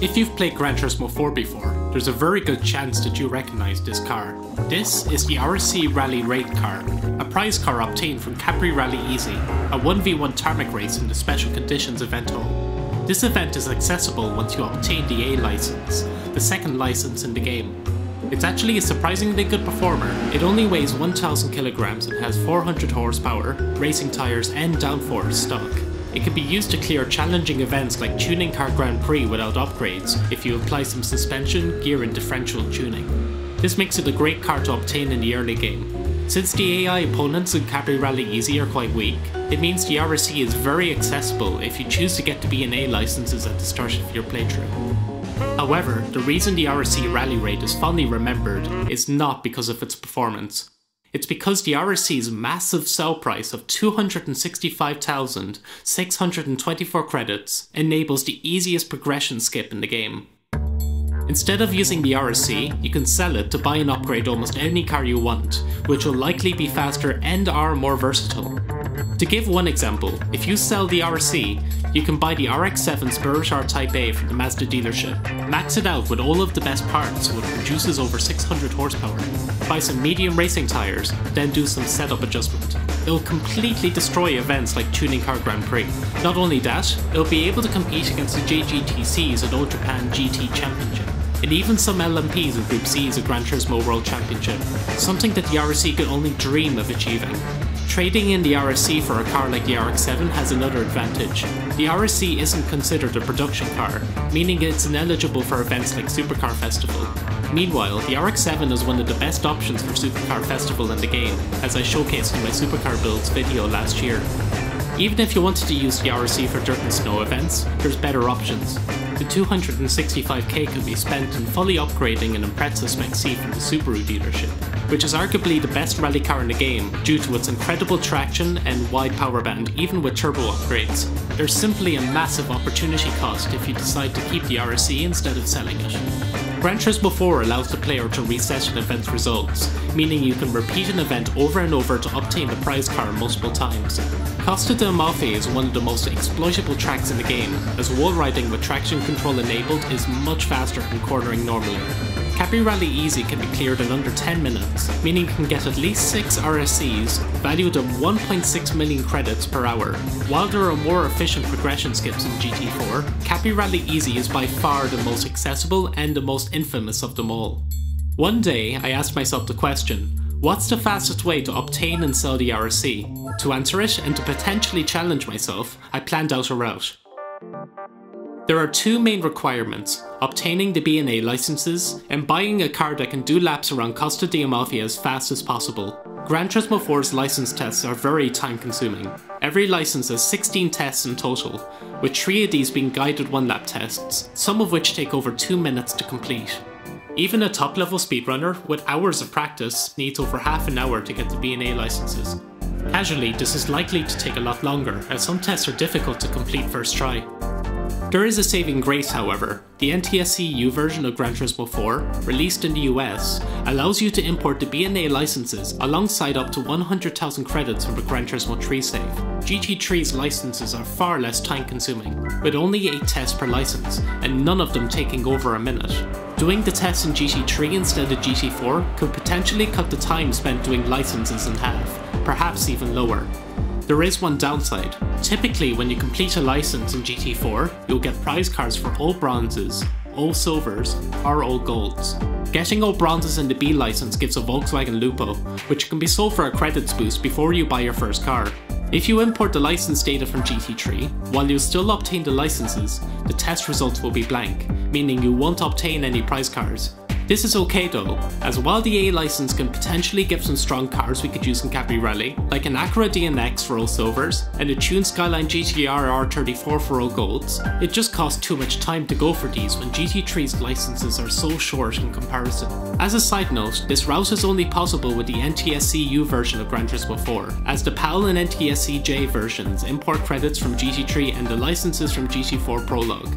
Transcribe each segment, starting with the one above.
If you've played Gran Turismo 4 before, there's a very good chance that you recognise this car. This is the RSC Rally Raid car, a prize car obtained from Capri Rally Easy, a 1v1 tarmac race in the Special Conditions event hall. This event is accessible once you obtain the A license, the second license in the game. It's actually a surprisingly good performer. It only weighs 1000 kilograms and has 400 horsepower, racing tyres and downforce stock. It can be used to clear challenging events like Tuning Car Grand Prix without upgrades if you apply some suspension, gear and differential tuning. This makes it a great car to obtain in the early game. Since the AI opponents in Capri Rally Easy are quite weak, it means the RSC is very accessible if you choose to get the B&A licenses at the start of your playthrough. However, the reason the RSC Rally Raid is fondly remembered is not because of its performance. It's because the RSC's massive sell price of 265,624 credits enables the easiest progression skip in the game. Instead of using the RSC, you can sell it to buy and upgrade almost any car you want, which will likely be faster and are more versatile. To give one example, if you sell the RSC, you can buy the RX-7 Spirit R Type A from the Mazda dealership, max it out with all of the best parts so it produces over 600 horsepower, buy some medium racing tyres, then do some setup adjustment. It'll completely destroy events like Tuning Car Grand Prix. Not only that, it'll be able to compete against the JGTCs at All Japan GT Championship, and even some LMPs and Group C's at Gran Turismo World Championship, something that the RSC could only dream of achieving. Trading in the RSC for a car like the RX-7 has another advantage. The RSC isn't considered a production car, meaning it's ineligible for events like Supercar Festival. Meanwhile, the RX-7 is one of the best options for Supercar Festival in the game, as I showcased in my Supercar builds video last year. Even if you wanted to use the RSC for dirt and snow events, there's better options. The 265k could be spent in fully upgrading an Impreza Spec C from the Subaru dealership, which is arguably the best rally car in the game due to its incredible traction and wide power band even with turbo upgrades. There's simply a massive opportunity cost if you decide to keep the RSC instead of selling it. Gran Turismo 4 allows the player to reset an event's results, meaning you can repeat an event over and over to obtain the prize car multiple times. Costa de Amalfi is one of the most exploitable tracks in the game, as wall riding with traction control enabled is much faster than cornering normally. Capri Rally Easy can be cleared in under 10 minutes, meaning you can get at least 6 RSCs, valued at 1.6 million credits per hour. While there are more efficient progression skips in GT4, Capri Rally Easy is by far the most accessible and the most infamous of them all. One day, I asked myself the question, what's the fastest way to obtain and sell the RSC? To answer it, and to potentially challenge myself, I planned out a route. There are two main requirements, obtaining the B&A licenses and buying a car that can do laps around Costa de Amalfi as fast as possible. Gran Turismo 4's license tests are very time consuming. Every license has 16 tests in total, with 3 of these being guided one-lap tests, some of which take over 2 minutes to complete. Even a top-level speedrunner with hours of practice needs over half an hour to get the B&A licenses. Casually, this is likely to take a lot longer, as some tests are difficult to complete first try. There is a saving grace, however. The NTSC U version of Gran Turismo 4, released in the US, allows you to import the B&A licenses alongside up to 100,000 credits from a Gran Turismo 3 save. GT3's licenses are far less time consuming, with only 8 tests per license, and none of them taking over a minute. Doing the tests in GT3 instead of GT4 could potentially cut the time spent doing licenses in half, perhaps even lower. There is one downside. Typically when you complete a license in GT4, you'll get prize cards for all bronzes, all silvers, or all golds. Getting all bronzes in the B license gives a Volkswagen Lupo, which can be sold for a credits boost before you buy your first car. If you import the license data from GT3, while you still obtain the licenses, the test results will be blank, meaning you won't obtain any prize cards. This is okay though, as while the A license can potentially give some strong cars we could use in Capri Rally, like an Acura DNX for all silvers, and a tuned Skyline GTR R34 for all golds, it just costs too much time to go for these when GT3's licenses are so short in comparison. As a side note, this route is only possible with the NTSC U version of Gran Turismo 4, as the PAL and NTSC J versions import credits from GT3 and the licenses from GT4 Prologue.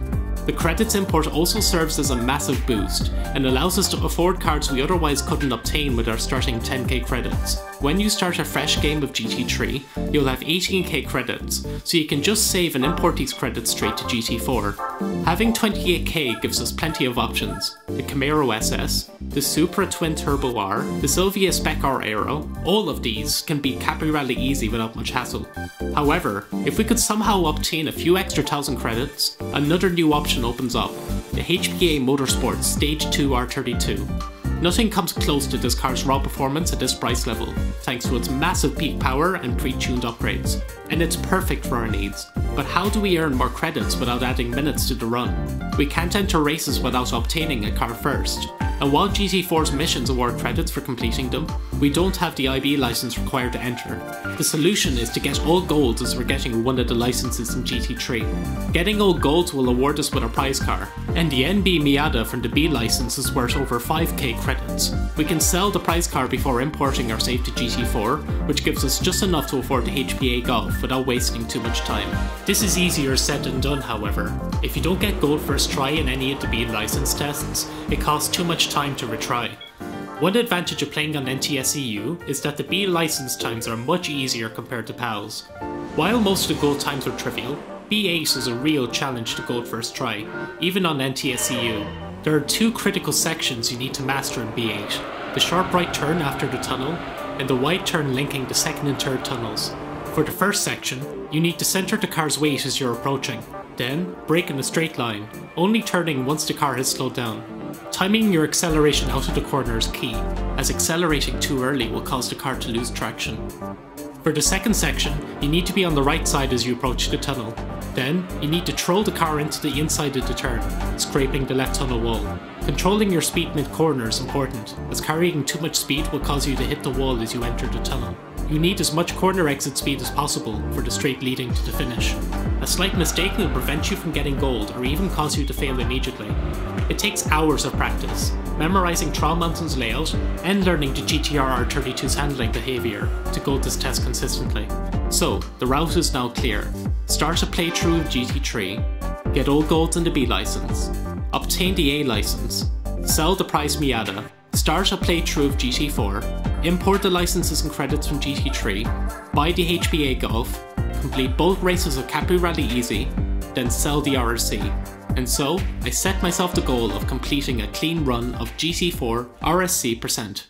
The credits import also serves as a massive boost, and allows us to afford cards we otherwise couldn't obtain with our starting 10k credits. When you start a fresh game of GT3, you'll have 18k credits, so you can just save and import these credits straight to GT4. Having 28k gives us plenty of options: the Camaro SS, the Supra Twin Turbo R, the Sylvia Spec R Aero. All of these can beat Capri Rally easy without much hassle. However, if we could somehow obtain a few extra 1000 credits, another new option opens up: the HPA Motorsports Stage 2 R32. Nothing comes close to this car's raw performance at this price level, thanks to its massive peak power and pre-tuned upgrades, and it's perfect for our needs. But how do we earn more credits without adding minutes to the run? We can't enter races without obtaining a car first, and while GT4's missions award credits for completing them, we don't have the IB license required to enter. The solution is to get all golds as we're getting one of the licenses in GT3. Getting all golds will award us with a prize car, and the NB Miata from the B license is worth over 5k credits. We can sell the prize car before importing our save to GT4, which gives us just enough to afford the HPA Golf without wasting too much time. This is easier said than done, however. If you don't get gold first try in any of the B license tests, it costs too much time to retry. One advantage of playing on NTSEU is that the B license times are much easier compared to PALs. While most of the gold times are trivial, B8 is a real challenge to gold first try, even on NTSEU. There are two critical sections you need to master in B8, the sharp right turn after the tunnel, and the wide turn linking the second and third tunnels. For the first section, you need to center the car's weight as you're approaching, then brake in a straight line, only turning once the car has slowed down. Timing your acceleration out of the corner is key, as accelerating too early will cause the car to lose traction. For the second section, you need to be on the right side as you approach the tunnel. Then, you need to throw the car into the inside of the turn, scraping the left tunnel wall. Controlling your speed mid-corner is important, as carrying too much speed will cause you to hit the wall as you enter the tunnel. You need as much corner exit speed as possible for the straight leading to the finish. A slight mistake will prevent you from getting gold or even cause you to fail immediately. It takes hours of practice, memorizing Trial Mountain's layout and learning the GTR R32's handling behaviour to go this test consistently. So, the route is now clear. Start a playthrough of GT3, get all golds in the B license, obtain the A license, sell the prize Miata, start a playthrough of GT4, import the licenses and credits from GT3, buy the HPA Golf, complete both races of Capri Rally easy, then sell the RSC. And so, I set myself the goal of completing a clean run of GT4 RSC %.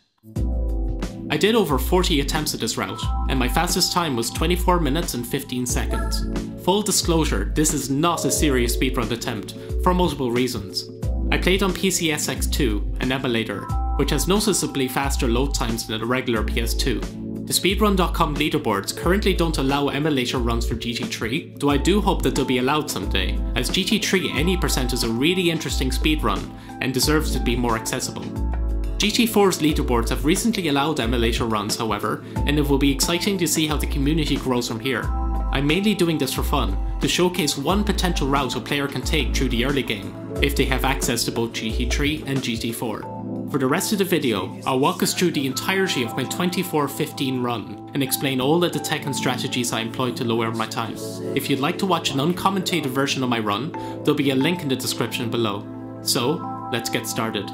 I did over 40 attempts at this route, and my fastest time was 24 minutes and 15 seconds. Full disclosure, this is not a serious speedrun attempt, for multiple reasons. I played on PCSX2, an emulator, which has noticeably faster load times than a regular PS2. The speedrun.com leaderboards currently don't allow emulator runs for GT3, though I do hope that they'll be allowed someday, as GT3 any % is a really interesting speedrun and deserves to be more accessible. GT4's leaderboards have recently allowed emulator runs, however, and it will be exciting to see how the community grows from here. I'm mainly doing this for fun, to showcase one potential route a player can take through the early game, if they have access to both GT3 and GT4. For the rest of the video, I'll walk us through the entirety of my 24:15 run, and explain all of the tech and strategies I employed to lower my time. If you'd like to watch an uncommented version of my run, there'll be a link in the description below. So, let's get started.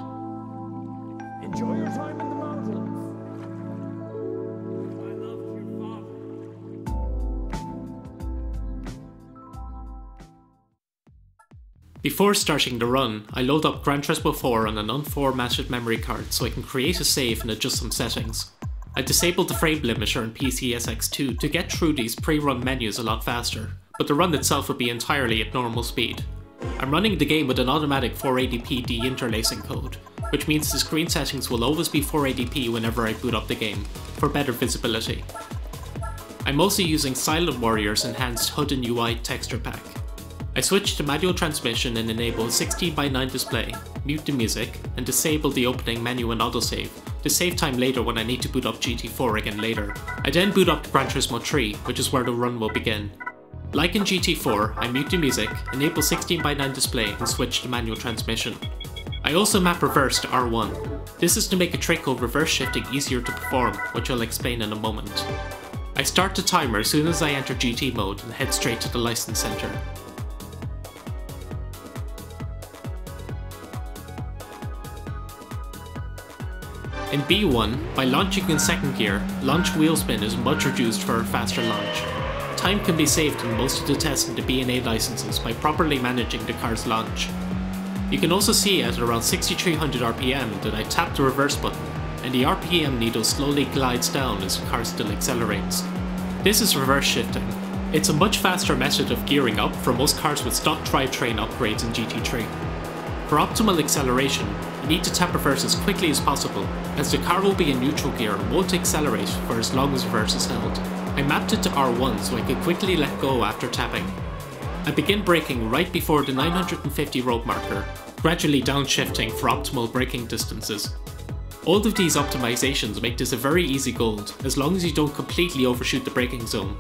Enjoy your time in the mountains. Before starting the run, I load up Gran Turismo 4 on an unformatted memory card so I can create a save and adjust some settings. I disabled the frame limiter in PCSX2 to get through these pre-run menus a lot faster, but the run itself would be entirely at normal speed. I'm running the game with an automatic 480p deinterlacing code, which means the screen settings will always be 480p whenever I boot up the game, for better visibility. I'm also using Silent Warrior's enhanced HUD and UI texture pack. I switched to manual transmission and enable 16:9 display, mute the music, and disable the opening menu and autosave to save time later when I need to boot up GT4 again later. I then boot up Gran Turismo 3, which is where the run will begin. Like in GT4, I mute the music, enable 16:9 display, and switch to manual transmission. I also map reverse to R1. This is to make a trick called reverse shifting easier to perform, which I'll explain in a moment. I start the timer as soon as I enter GT mode and head straight to the license center. In B1, by launching in second gear, launch wheel spin is much reduced for a faster launch. Time can be saved in most of the tests in the B&A licenses by properly managing the car's launch. You can also see at around 6300 RPM that I tap the reverse button, and the RPM needle slowly glides down as the car still accelerates. This is reverse shifting. It's a much faster method of gearing up for most cars with stock drivetrain upgrades in GT3. For optimal acceleration, you need to tap reverse as quickly as possible, as the car will be in neutral gear and won't accelerate for as long as reverse is held. I mapped it to R1 so I could quickly let go after tapping. I begin braking right before the 950 road marker, gradually downshifting for optimal braking distances. All of these optimizations make this a very easy gold, as long as you don't completely overshoot the braking zone.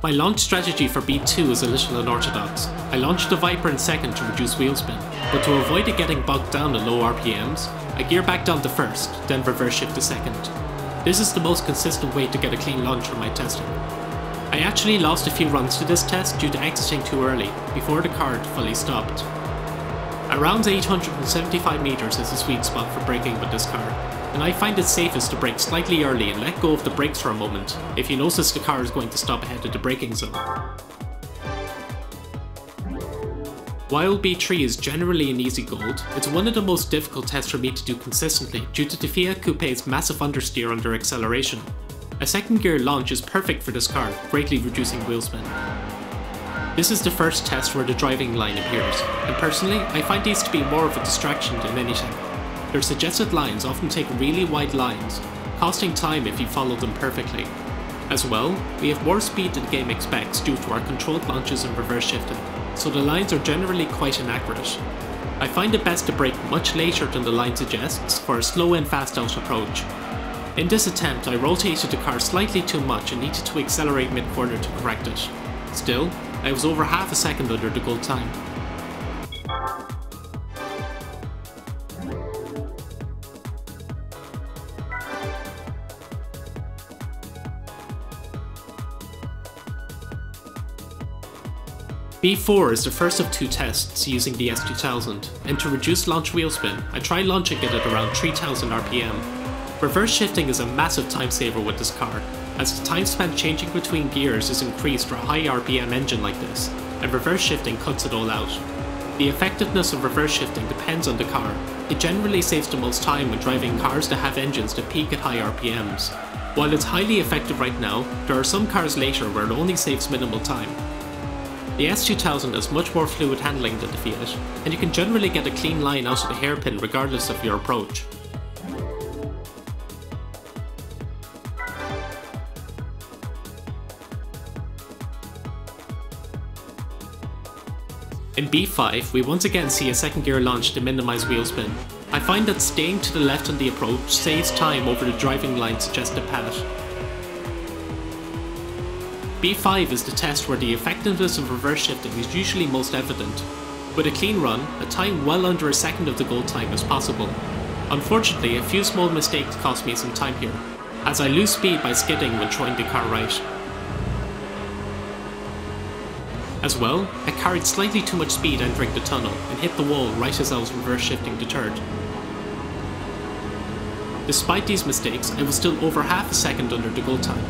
My launch strategy for B2 is a little unorthodox. I launched the Viper in second to reduce wheel spin, but to avoid it getting bogged down at low RPMs, I gear back down to first, then reverse shift to second. This is the most consistent way to get a clean launch from my testing. I actually lost a few runs to this test due to exiting too early, before the car had fully stopped. Around 875 meters is the sweet spot for braking with this car, and I find it safest to brake slightly early and let go of the brakes for a moment if you notice the car is going to stop ahead of the braking zone. While B3 is generally an easy gold, it's one of the most difficult tests for me to do consistently due to the Fiat Coupe's massive understeer under acceleration. A second gear launch is perfect for this car, greatly reducing wheel spin. This is the first test where the driving line appears, and personally I find these to be more of a distraction than anything. Their suggested lines often take really wide lines, costing time if you follow them perfectly. As well, we have more speed than the game expects due to our controlled launches and reverse shifting, so the lines are generally quite inaccurate. I find it best to brake much later than the line suggests for a slow and fast out approach. In this attempt I rotated the car slightly too much and needed to accelerate mid-corner to correct it. Still, I was over half a second under the goal time. B4 is the first of two tests using the S2000, and to reduce launch wheel spin, I try launching it at around 3000 RPM. Reverse shifting is a massive time saver with this car, as the time spent changing between gears is increased for a high RPM engine like this, and reverse shifting cuts it all out. The effectiveness of reverse shifting depends on the car. It generally saves the most time when driving cars that have engines that peak at high RPMs. While it's highly effective right now, there are some cars later where it only saves minimal time. The S2000 has much more fluid handling than the Fiat, and you can generally get a clean line out of the hairpin regardless of your approach. In B5, we once again see a second gear launch to minimise wheel spin. I find that staying to the left on the approach saves time over the driving line suggested path. B5 is the test where the effectiveness of reverse shifting is usually most evident. With a clean run, a time well under a second of the goal time is possible. Unfortunately, a few small mistakes cost me some time here, as I lose speed by skidding when throwing the car right. As well, I carried slightly too much speed entering the tunnel and hit the wall right as I was reverse shifting the third. Despite these mistakes, I was still over half a second under the goal time.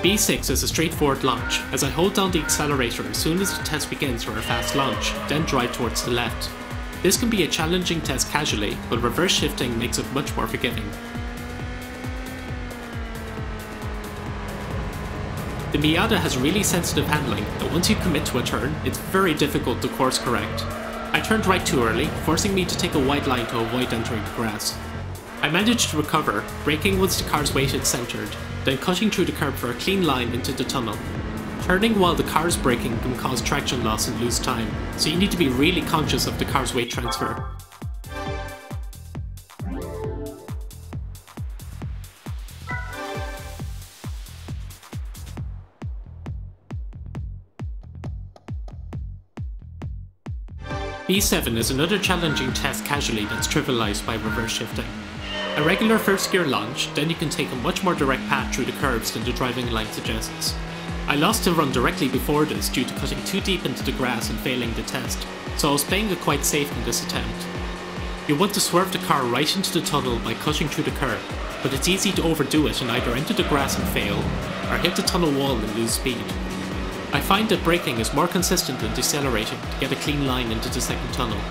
B6 is a straightforward launch, as I hold down the accelerator as soon as the test begins for a fast launch, then drive towards the left. This can be a challenging test casually, but reverse shifting makes it much more forgiving. The Miata has really sensitive handling, and once you commit to a turn, it's very difficult to course correct. I turned right too early, forcing me to take a wide line to avoid entering the grass. I managed to recover, braking once the car's weight had centered, then cutting through the curb for a clean line into the tunnel. Turning while the car's braking can cause traction loss and lose time, so you need to be really conscious of the car's weight transfer. B7 is another challenging test casually that's trivialized by reverse shifting. A regular first gear launch, then you can take a much more direct path through the curves than the driving line suggests. I lost a run directly before this due to cutting too deep into the grass and failing the test, so I was playing it quite safe in this attempt. You want to swerve the car right into the tunnel by cutting through the curb, but it's easy to overdo it and either enter the grass and fail, or hit the tunnel wall and lose speed. I find that braking is more consistent than decelerating to get a clean line into the second tunnel.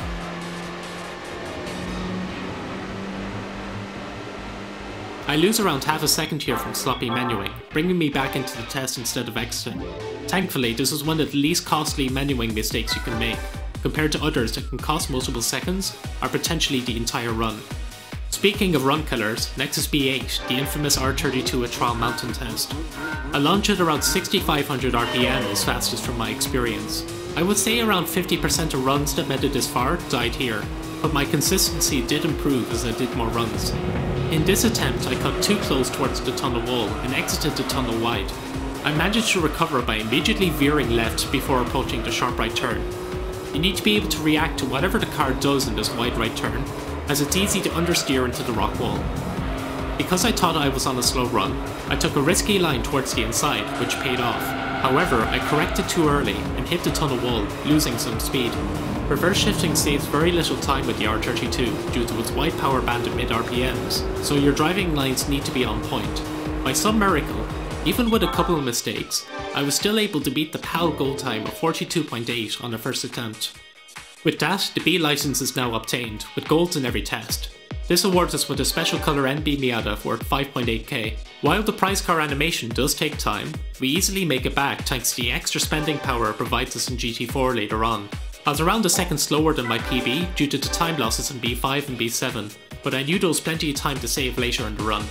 I lose around half a second here from sloppy menuing, bringing me back into the test instead of exiting. Thankfully, this is one of the least costly menuing mistakes you can make, compared to others that can cost multiple seconds, or potentially the entire run. Speaking of run killers, next is B8, the infamous R32 at Trial Mountain test. A launch at around 6500 RPM is fastest from my experience. I would say around 50% of runs that made it this far died here, but my consistency did improve as I did more runs. In this attempt, I cut too close towards the tunnel wall and exited the tunnel wide. I managed to recover by immediately veering left before approaching the sharp right turn. You need to be able to react to whatever the car does in this wide right turn, as it's easy to understeer into the rock wall. Because I thought I was on a slow run, I took a risky line towards the inside, which paid off. However, I corrected too early and hit the tunnel wall, losing some speed. Reverse shifting saves very little time with the R32 due to its wide power band at mid RPMs, so your driving lines need to be on point. By some miracle, even with a couple of mistakes, I was still able to beat the PAL goal time of 42.8 on the first attempt. With that, the B license is now obtained, with golds in every test. This awards us with a special colour NB Miata worth 5.8k. While the prize car animation does take time, we easily make it back thanks to the extra spending power it provides us in GT4 later on. I was around a second slower than my PB due to the time losses in B5 and B7, but I knew there was plenty of time to save later in the run.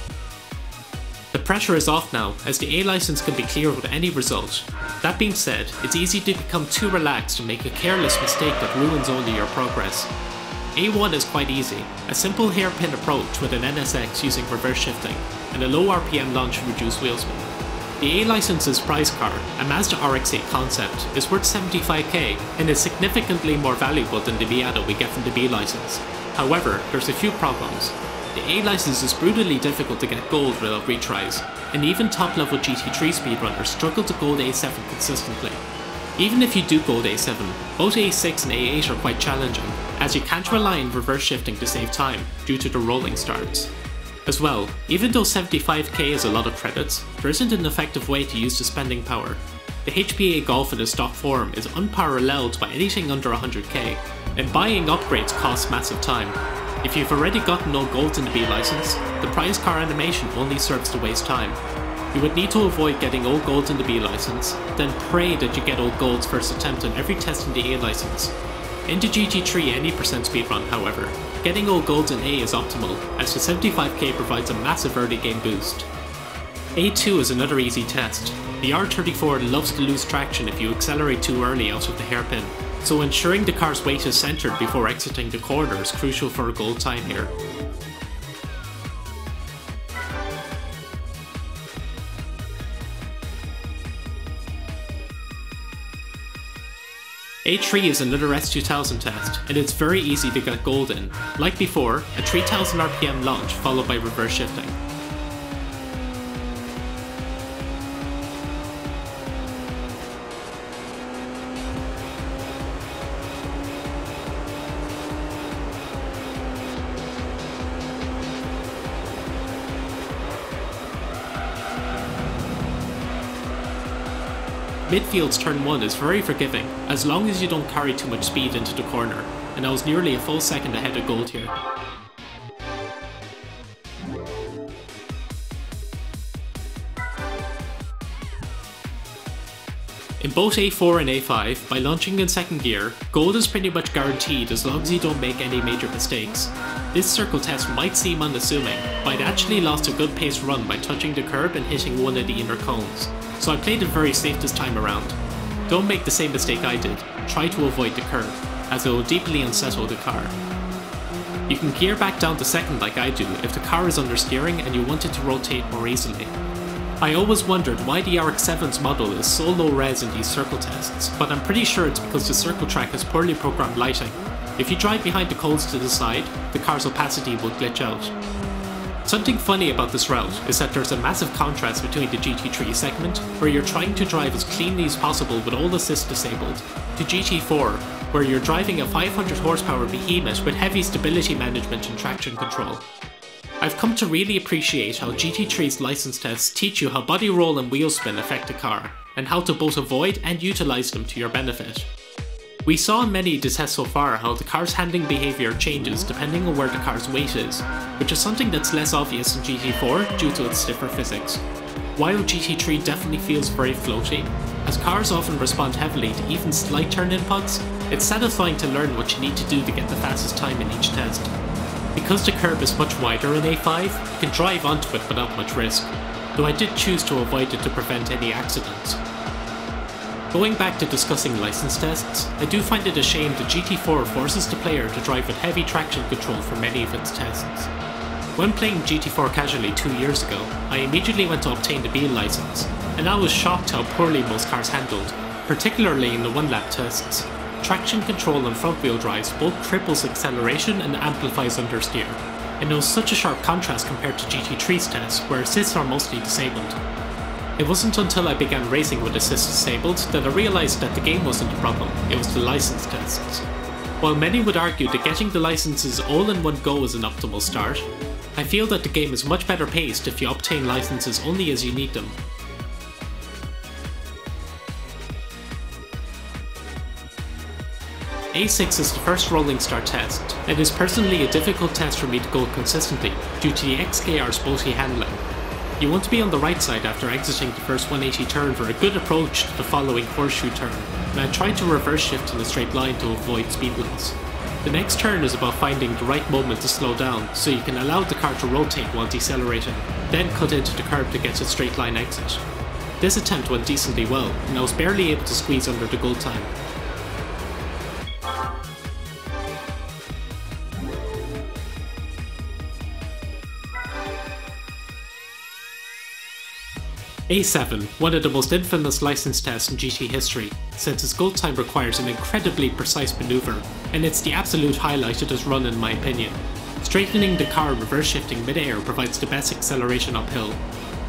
The pressure is off now, as the A license can be cleared with any result. That being said, it's easy to become too relaxed and make a careless mistake that ruins only your progress. A1 is quite easy, a simple hairpin approach with an NSX using reverse shifting, and a low RPM launch to reduce wheel spin. The A license's prize car, a Mazda RX-8 concept, is worth 75k and is significantly more valuable than the Miata we get from the B license. However, there's a few problems. The A license is brutally difficult to get gold without retries, and even top level GT3 speedrunners struggle to gold A7 consistently. Even if you do gold A7, both A6 and A8 are quite challenging, as you can't rely on reverse shifting to save time due to the rolling starts. As well, even though 75k is a lot of credits, there isn't an effective way to use the spending power. The HPA Golf in its stock form is unparalleled by anything under 100k, and buying upgrades costs massive time. If you've already gotten all golds in the B license, the prize car animation only serves to waste time. You would need to avoid getting all golds in the B license, then pray that you get all golds first attempt on every test in the A license. In the GT3 any percent speedrun, however, getting all golds in A is optimal, as the 75k provides a massive early game boost. A2 is another easy test. The R34 loves to lose traction if you accelerate too early out of the hairpin, so ensuring the car's weight is centered before exiting the corner is crucial for a gold time here. A3 is another S2000 test, and it's very easy to get gold in. Like before, a 3000 RPM launch followed by reverse shifting. Midfield's turn 1 is very forgiving, as long as you don't carry too much speed into the corner, and I was nearly a full second ahead of gold here. In both A4 and A5, by launching in second gear, gold is pretty much guaranteed as long as you don't make any major mistakes. This circle test might seem unassuming, but I'd actually lost a good paced run by touching the curb and hitting one of the inner cones, so I played it very safe this time around. Don't make the same mistake I did, try to avoid the curb, as it will deeply unsettle the car. You can gear back down to second like I do if the car is understeering and you want it to rotate more easily. I always wondered why the RX-7's model is so low res in these circle tests, but I'm pretty sure it's because the circle track has poorly programmed lighting. If you drive behind the cones to the side, the car's opacity will glitch out. Something funny about this route is that there's a massive contrast between the GT3 segment, where you're trying to drive as cleanly as possible with all assists disabled, to GT4, where you're driving a 500 horsepower behemoth with heavy stability management and traction control. I've come to really appreciate how GT3's license tests teach you how body roll and wheel spin affect a car, and how to both avoid and utilise them to your benefit. We saw in many of the tests so far how the car's handling behaviour changes depending on where the car's weight is, which is something that's less obvious in GT4 due to its stiffer physics. While GT3 definitely feels very floaty, as cars often respond heavily to even slight turn inputs, it's satisfying to learn what you need to do to get the fastest time in each test. Because the curb is much wider in A5, you can drive onto it without much risk, though I did choose to avoid it to prevent any accidents. Going back to discussing license tests, I do find it a shame that GT4 forces the player to drive with heavy traction control for many of its tests. When playing GT4 casually 2 years ago, I immediately went to obtain the B license, and I was shocked how poorly most cars handled, particularly in the one-lap tests. Traction control and front-wheel drives both triples acceleration and amplifies understeer, and it was such a sharp contrast compared to GT3's tests, where assists are mostly disabled. It wasn't until I began racing with assists disabled that I realised that the game wasn't the problem, it was the license tests. While many would argue that getting the licenses all in one go is an optimal start, I feel that the game is much better paced if you obtain licenses only as you need them. A6 is the first rolling start test, and is personally a difficult test for me to go consistently due to the XKR's bulky handling. You want to be on the right side after exiting the first 180 turn for a good approach to the following horseshoe turn, and I tried to reverse shift in a straight line to avoid speed loss. The next turn is about finding the right moment to slow down so you can allow the car to rotate while decelerating, then cut into the curb to get a straight line exit. This attempt went decently well, and I was barely able to squeeze under the goal time. A7, one of the most infamous license tests in GT history, since its goal time requires an incredibly precise manoeuvre, and it's the absolute highlight of this run in my opinion. Straightening the car and reverse shifting mid-air provides the best acceleration uphill.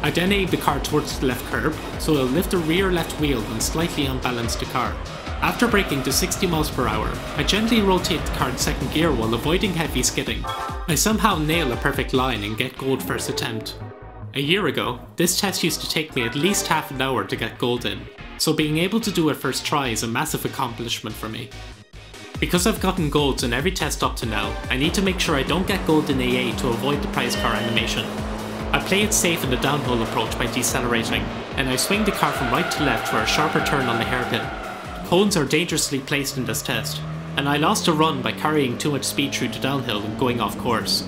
I then aim the car towards the left curb, so it'll lift the rear left wheel and slightly unbalance the car. After braking to 60 mph, I gently rotate the car in second gear while avoiding heavy skidding. I somehow nail a perfect line and get gold first attempt. A year ago, this test used to take me at least half an hour to get gold in, so being able to do it first try is a massive accomplishment for me. Because I've gotten golds in every test up to now, I need to make sure I don't get gold in AA to avoid the prize car animation. I play it safe in the downhill approach by decelerating, and I swing the car from right to left for a sharper turn on the hairpin. Cones are dangerously placed in this test, and I lost a run by carrying too much speed through the downhill and going off course.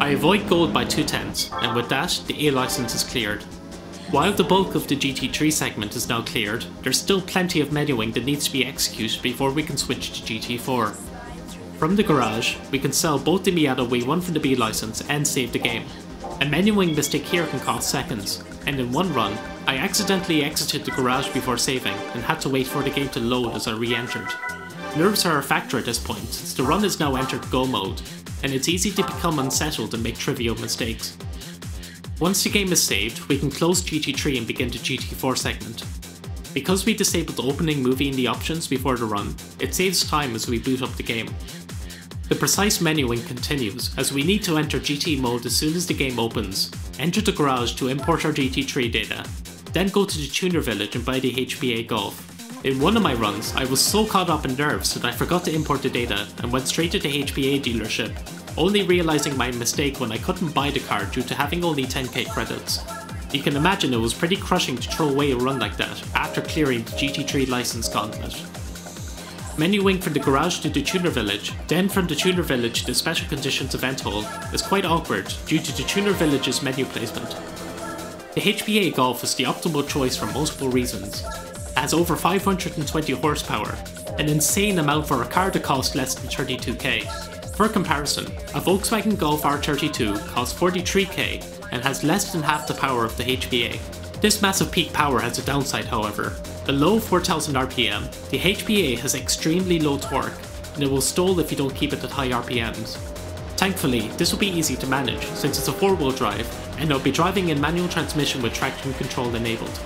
I avoid gold by 2/10, and with that, the A license is cleared. While the bulk of the GT3 segment is now cleared, there's still plenty of menuing that needs to be executed before we can switch to GT4. From the garage, we can sell both the Miata we won from the B license and save the game. A menuing mistake here can cost seconds, and in one run, I accidentally exited the garage before saving and had to wait for the game to load as I re-entered. Nerves are a factor at this point, since the run is now entered go mode, and it's easy to become unsettled and make trivial mistakes. Once the game is saved, we can close GT3 and begin the GT4 segment. Because we disabled the opening movie in the options before the run, it saves time as we boot up the game. The precise menuing continues, as we need to enter GT mode as soon as the game opens, enter the garage to import our GT3 data, then go to the tuner village and buy the HPA Golf. In one of my runs, I was so caught up in nerves that I forgot to import the data and went straight to the HPA dealership, only realising my mistake when I couldn't buy the car due to having only 10k credits. You can imagine it was pretty crushing to throw away a run like that after clearing the GT3 license gauntlet. Menuing from the garage to the tuner village, then from the tuner village to the special conditions event hall, is quite awkward due to the tuner village's menu placement. The HPA Golf is the optimal choice for multiple reasons. It has over 520 horsepower, an insane amount for a car that costs less than 32k. For comparison, a Volkswagen Golf R32 costs 43k and has less than half the power of the HPA. This massive peak power has a downside however. Below 4000 RPM, the HPA has extremely low torque, and it will stall if you don't keep it at high RPMs. Thankfully, this will be easy to manage since it's a 4-wheel drive and I'll be driving in manual transmission with traction control enabled.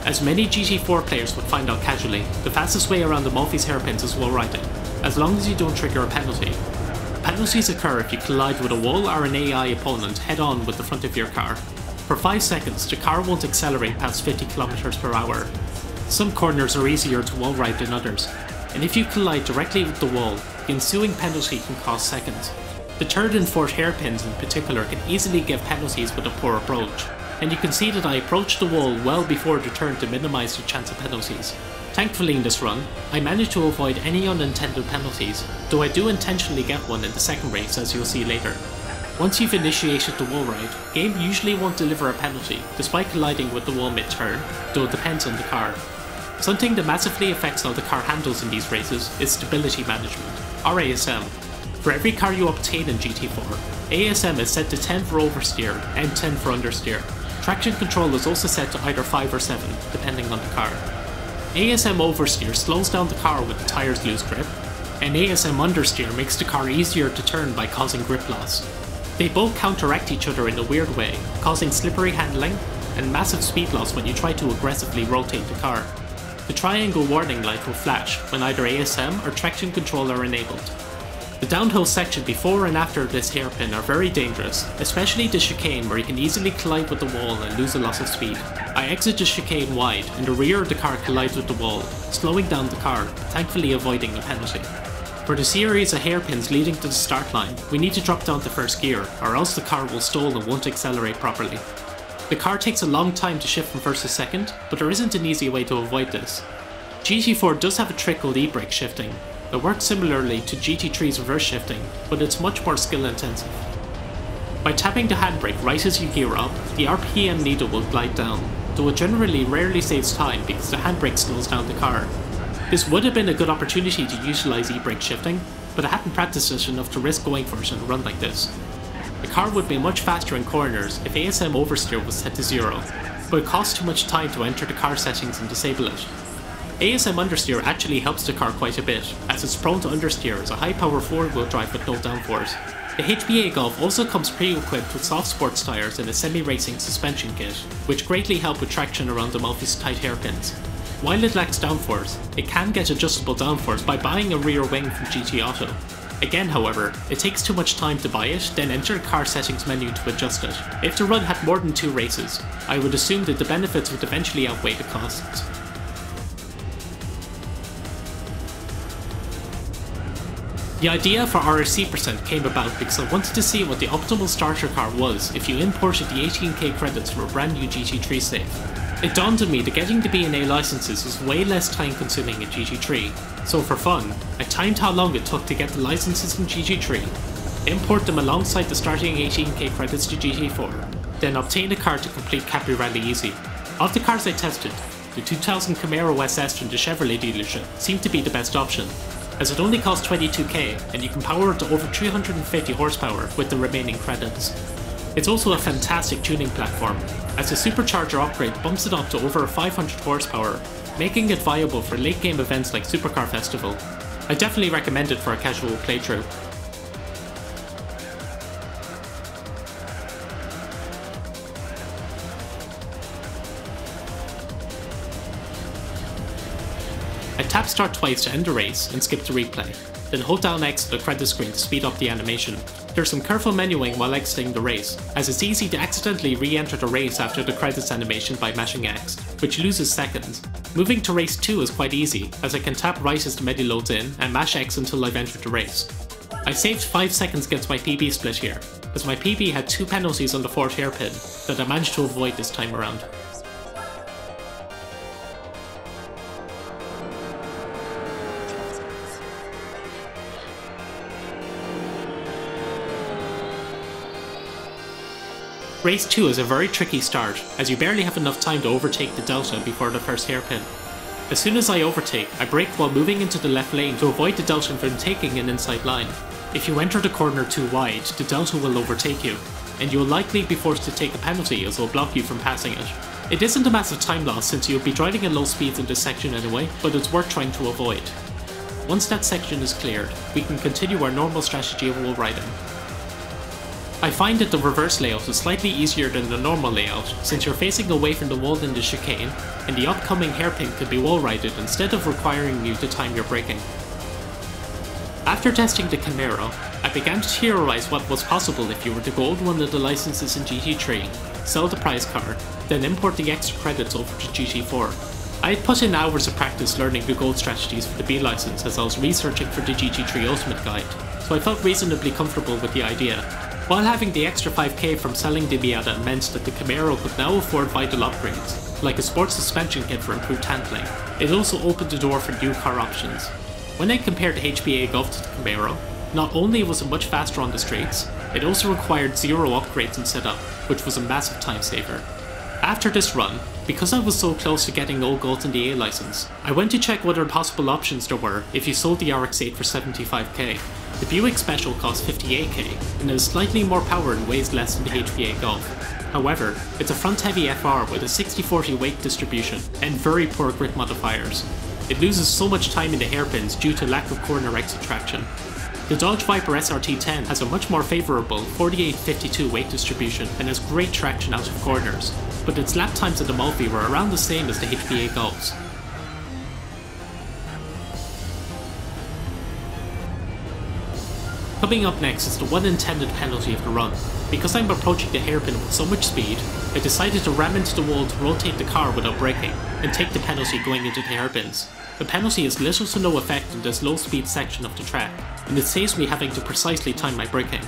As many GT4 players would find out casually, the fastest way around Amalfi's hairpins is wall riding, as long as you don't trigger a penalty. Penalties occur if you collide with a wall or an AI opponent head-on with the front of your car. For 5 seconds, the car won't accelerate past 50 km per hour. Some corners are easier to wall ride than others, and if you collide directly with the wall, the ensuing penalty can cost seconds. The third and fourth hairpins in particular can easily give penalties with a poor approach, and you can see that I approached the wall well before the turn to minimise the chance of penalties. Thankfully in this run, I managed to avoid any unintended penalties, though I do intentionally get one in the second race as you'll see later. Once you've initiated the wall ride, game usually won't deliver a penalty, despite colliding with the wall mid-turn, though it depends on the car. Something that massively affects how the car handles in these races is stability management, or ASM. For every car you obtain in GT4, ASM is set to 10 for oversteer and 10 for understeer. Traction control is also set to either 5 or 7, depending on the car. ASM oversteer slows down the car when the tyres lose grip, and ASM understeer makes the car easier to turn by causing grip loss. They both counteract each other in a weird way, causing slippery handling and massive speed loss when you try to aggressively rotate the car. The triangle warning light will flash when either ASM or traction control are enabled. The downhill section before and after this hairpin are very dangerous, especially the chicane where you can easily collide with the wall and lose a lot of speed. I exit the chicane wide and the rear of the car collides with the wall, slowing down the car, thankfully avoiding a penalty. For the series of hairpins leading to the start line, we need to drop down to first gear, or else the car will stall and won't accelerate properly. The car takes a long time to shift from first to second, but there isn't an easy way to avoid this. GT4 does have a trick called e-brake shifting, that works similarly to GT3's reverse shifting, but it's much more skill intensive. By tapping the handbrake right as you gear up, the RPM needle will glide down, though it generally rarely saves time because the handbrake slows down the car. This would have been a good opportunity to utilise e-brake shifting, but I hadn't practiced it enough to risk going for it in a run like this. The car would be much faster in corners if ASM oversteer was set to 0, but it costs too much time to enter the car settings and disable it. ASM understeer actually helps the car quite a bit, as it's prone to understeer as a high power 4-wheel drive with no downforce. The HBA Golf also comes pre-equipped with soft sports tyres and a semi-racing suspension kit, which greatly help with traction around Amalfi's tight hairpins. While it lacks downforce, it can get adjustable downforce by buying a rear wing from GT Auto. Again however, it takes too much time to buy it, then enter the car settings menu to adjust it. If the run had more than 2 races, I would assume that the benefits would eventually outweigh the costs. The idea for RSC% came about because I wanted to see what the optimal starter car was if you imported the 18k credits from a brand new GT3 save. It dawned on me that getting the B&A licenses is way less time consuming in GT3, so for fun, I timed how long it took to get the licenses in GT3, import them alongside the starting 18k credits to GT4, then obtain a car to complete Capri Rally easy. Of the cars I tested, the 2000 Camaro SS from the Chevrolet dealership seemed to be the best option, as it only costs 22k and you can power it to over 350 horsepower with the remaining credits. It's also a fantastic tuning platform, as the supercharger upgrade bumps it up to over 500 horsepower, making it viable for late game events like Supercar Festival. I definitely recommend it for a casual playthrough. I tap start twice to end the race and skip to replay, then hold down X to the credit screen to speed up the animation. There's some careful menuing while exiting the race, as it's easy to accidentally re-enter the race after the credits animation by mashing X, which loses seconds. Moving to race 2 is quite easy, as I can tap right as the menu loads in and mash X until I've entered the race. I saved 5 seconds against my PB split here, as my PB had 2 penalties on the 4th hairpin that I managed to avoid this time around. Race 2 is a very tricky start, as you barely have enough time to overtake the delta before the first hairpin. As soon as I overtake, I brake while moving into the left lane to avoid the delta from taking an inside line. If you enter the corner too wide, the delta will overtake you, and you'll likely be forced to take a penalty as it will block you from passing it. It isn't a massive time loss since you'll be driving at low speeds in this section anyway, but it's worth trying to avoid. Once that section is cleared, we can continue our normal strategy of wall riding. I find that the reverse layout is slightly easier than the normal layout, since you're facing away from the wall in the chicane, and the upcoming hairpin can be wall rided instead of requiring you to time your braking. After testing the KEMMEI, I began to theorise what was possible if you were to gold one of the licenses in GT3, sell the prize car, then import the extra credits over to GT4. I had put in hours of practice learning the gold strategies for the B license as I was researching for the GT3 Ultimate Guide, so I felt reasonably comfortable with the idea. While having the extra 5k from selling the Miata meant that the KEMMEI could now afford vital upgrades, like a sports suspension kit for improved handling, it also opened the door for new car options. When I compared the HPA Golf to the KEMMEI, not only was it much faster on the straights, it also required 0 upgrades in setup, which was a massive time saver. After this run, because I was so close to getting all gold in the A license, I went to check what other possible options there were if you sold the RX-8 for 75k. The Buick Special costs 58k and has slightly more power and weighs less than the HPA Golf. However, it's a front-heavy FR with a 60-40 weight distribution and very poor grip modifiers. It loses so much time in the hairpins due to lack of corner exit traction. The Dodge Viper SRT10 has a much more favourable 48-52 weight distribution and has great traction out of corners, but its lap times at Amalfi were around the same as the HPA Golfs. Coming up next is the one intended penalty of the run. Because I'm approaching the hairpin with so much speed, I decided to ram into the wall to rotate the car without braking, and take the penalty going into the hairpins. The penalty has little to no effect in this low speed section of the track, and it saves me having to precisely time my braking.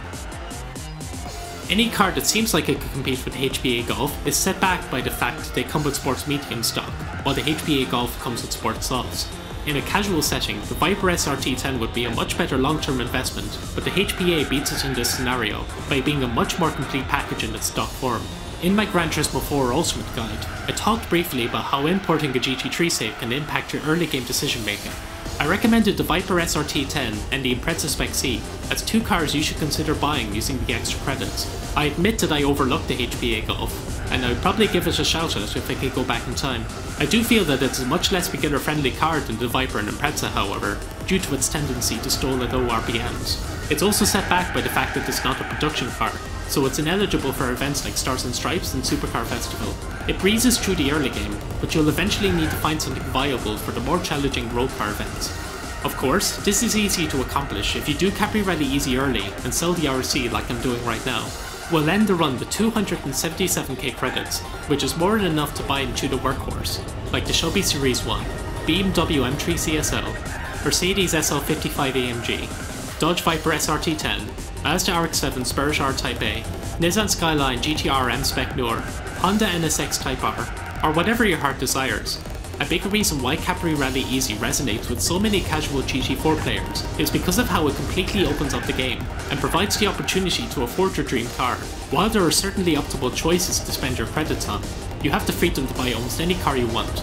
Any car that seems like it could compete with the HPA Golf is set back by the fact that they come with sports medium stock, while the HPA Golf comes with sports softs. In a casual setting, the Viper SRT10 would be a much better long-term investment, but the HPA beats it in this scenario by being a much more complete package in its stock form. In my Gran Turismo 4 Ultimate Guide, I talked briefly about how importing a GT3 save can impact your early game decision making. I recommended the Viper SRT10 and the Impreza Spec C as 2 cars you should consider buying using the extra credits. I admit that I overlooked the HPA Golf, and I would probably give it a shout out if I could go back in time. I do feel that it's a much less beginner friendly car than the Viper and Impreza, however, due to its tendency to stall at low RPMs. It's also set back by the fact that it's not a production car, so it's ineligible for events like Stars and Stripes and Supercar Festival. It breezes through the early game, but you'll eventually need to find something viable for the more challenging road car events. Of course, this is easy to accomplish if you do Capri Rally easy early and sell the RSC like I'm doing right now. We'll end the run with 277k credits, which is more than enough to buy into the workhorse, like the Shelby Series 1, BMW M3 CSL, Mercedes SL55 AMG, Dodge Viper SRT10, Mazda RX-7 Spurs R Type A, Nissan Skyline GT-R M Spec Noir, Honda NSX Type R, or whatever your heart desires. A big reason why Capri Rally Easy resonates with so many casual GT4 players is because of how it completely opens up the game and provides the opportunity to afford your dream car. While there are certainly optimal choices to spend your credits on, you have the freedom to buy almost any car you want.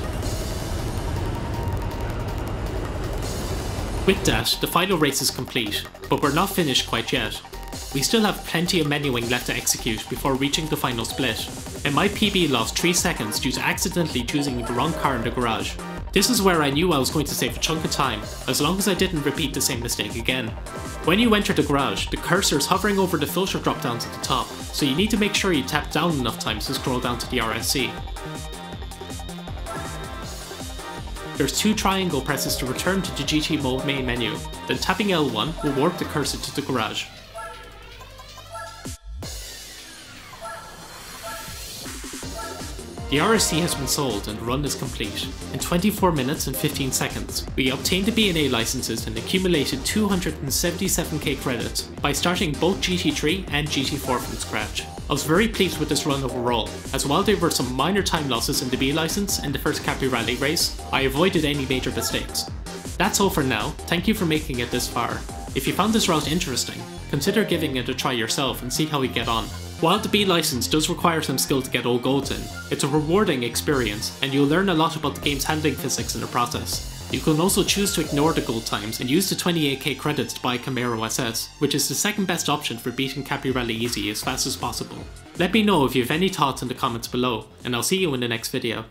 With that, the final race is complete, but we're not finished quite yet. We still have plenty of menuing left to execute before reaching the final split, and my PB lost 3 seconds due to accidentally choosing the wrong car in the garage. This is where I knew I was going to save a chunk of time, as long as I didn't repeat the same mistake again. When you enter the garage, the cursor is hovering over the filter drop downs at the top, so you need to make sure you tap down enough times to scroll down to the RSC. There's 2 triangle presses to return to the GT mode main menu, then tapping L1 will warp the cursor to the garage. The RSC has been sold and the run is complete. In 24 minutes and 15 seconds, we obtained the B&A licenses and accumulated 277k credits by starting both GT3 and GT4 from scratch. I was very pleased with this run overall, as while there were some minor time losses in the B license and the first Capri Rally race, I avoided any major mistakes. That's all for now, thank you for making it this far. If you found this route interesting, consider giving it a try yourself and see how we get on. While the B license does require some skill to get all golds in, it's a rewarding experience and you'll learn a lot about the game's handling physics in the process. You can also choose to ignore the gold times and use the 28k credits to buy KEMMEI SS, which is the second best option for beating Capri Rally Easy as fast as possible. Let me know if you have any thoughts in the comments below, and I'll see you in the next video.